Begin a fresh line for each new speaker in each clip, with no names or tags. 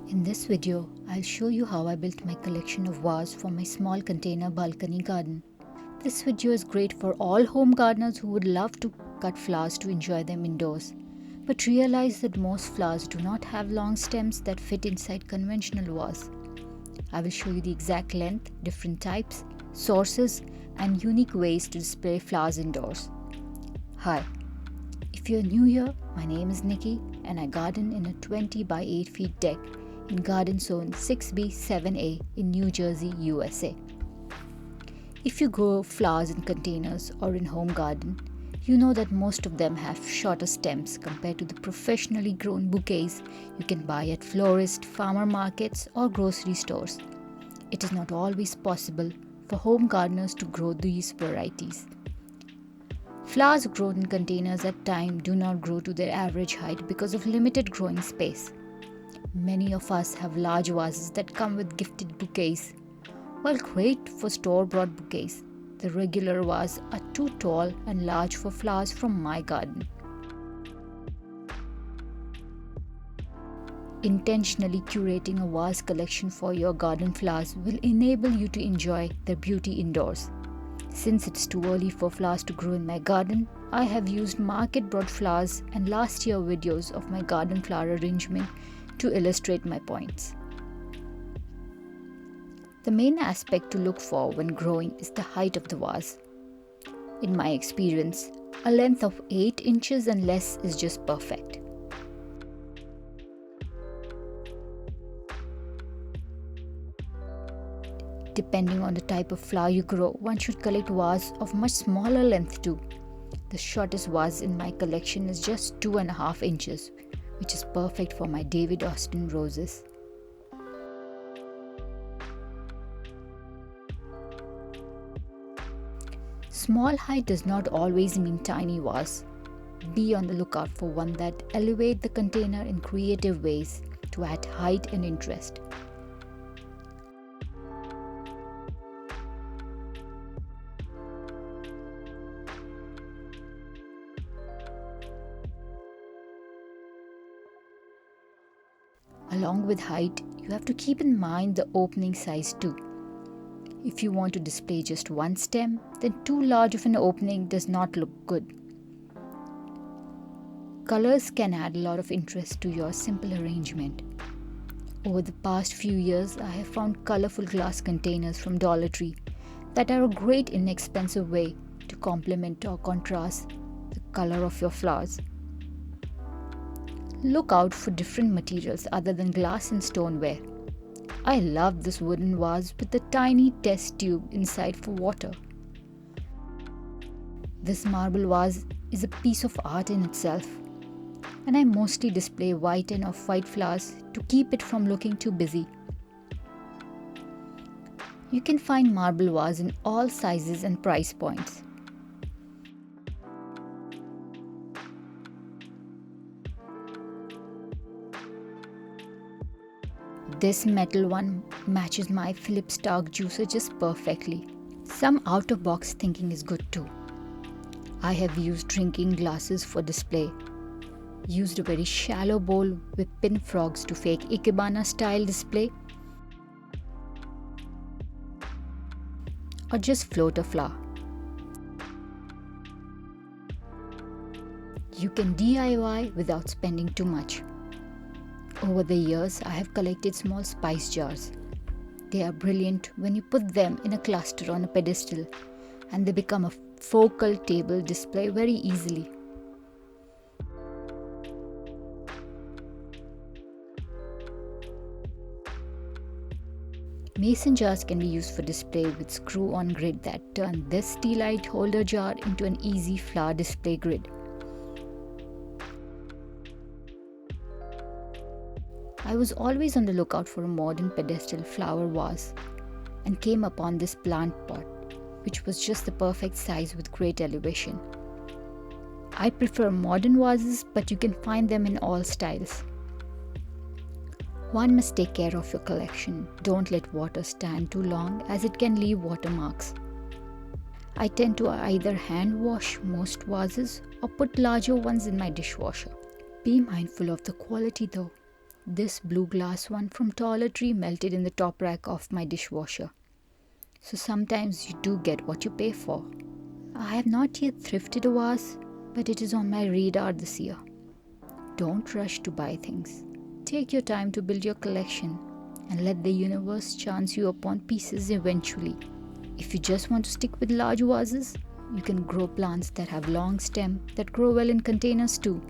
In this video, I'll show you how I built my collection of vases for my small container balcony garden. This video is great for all home gardeners who would love to cut flowers to enjoy them indoors, but realize that most flowers do not have long stems that fit inside conventional vases. I will show you the exact length, different types, sources, and unique ways to display flowers indoors. Hi, if you're new here, my name is Nikki and I garden in a 20 by 8 feet deck in Garden Zone 6B7A in New Jersey, USA. If you grow flowers in containers or in home garden, you know that most of them have shorter stems compared to the professionally grown bouquets you can buy at florist, farmer markets or grocery stores. It is not always possible for home gardeners to grow these varieties. Flowers grown in containers at times do not grow to their average height because of limited growing space. Many of us have large vases that come with gifted bouquets. While great for store-bought bouquets, the regular vases are too tall and large for flowers from my garden. Intentionally curating a vase collection for your garden flowers will enable you to enjoy their beauty indoors. Since it's too early for flowers to grow in my garden, I have used market-brought flowers and last year videos of my garden flower arrangement to illustrate my points. The main aspect to look for when growing is the height of the vase. In my experience, a length of 8 inches and less is just perfect. Depending on the type of flower you grow, one should collect vases of much smaller length too. The shortest vase in my collection is just 2.5 inches, which is perfect for my David Austin roses. Small height does not always mean tiny vase. Be on the lookout for one that elevates the container in creative ways to add height and interest. Along with height, you have to keep in mind the opening size too. If you want to display just one stem, then too large of an opening does not look good. Colors can add a lot of interest to your simple arrangement. Over the past few years, I have found colorful glass containers from Dollar Tree that are a great inexpensive way to complement or contrast the color of your flowers. Look out for different materials other than glass and stoneware. I love this wooden vase with a tiny test tube inside for water. This marble vase is a piece of art in itself, and I mostly display white and off-white flowers to keep it from looking too busy. You can find marble vases in all sizes and price points. This metal one matches my Philips Stark juicer just perfectly. Some out-of-box thinking is good too. I have used drinking glasses for display. Used a very shallow bowl with pin frogs to fake Ikebana style display. Or just float a flower. You can DIY without spending too much. Over the years, I have collected small spice jars. They are brilliant when you put them in a cluster on a pedestal, and they become a focal table display very easily. Mason jars can be used for display with screw-on grid that turn this steelite holder jar into an easy flower display grid. I was always on the lookout for a modern pedestal flower vase and came upon this plant pot, which was just the perfect size with great elevation. I prefer modern vases, but you can find them in all styles. One must take care of your collection. Don't let water stand too long as it can leave watermarks. I tend to either hand wash most vases or put larger ones in my dishwasher. Be mindful of the quality though. This blue glass one from Dollar Tree melted in the top rack of my dishwasher. So sometimes you do get what you pay for. I have not yet thrifted a vase, but it is on my radar this year. Don't rush to buy things. Take your time to build your collection and let the universe chance you upon pieces eventually. If you just want to stick with large vases, you can grow plants that have long stems that grow well in containers too.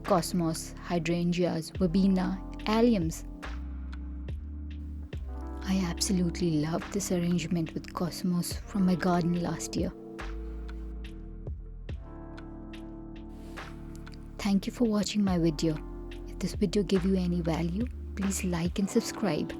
Cosmos, hydrangeas, verbena, alliums. I absolutely loved this arrangement with cosmos from my garden last year. Thank you for watching my video. If this video gave you any value, please like and subscribe.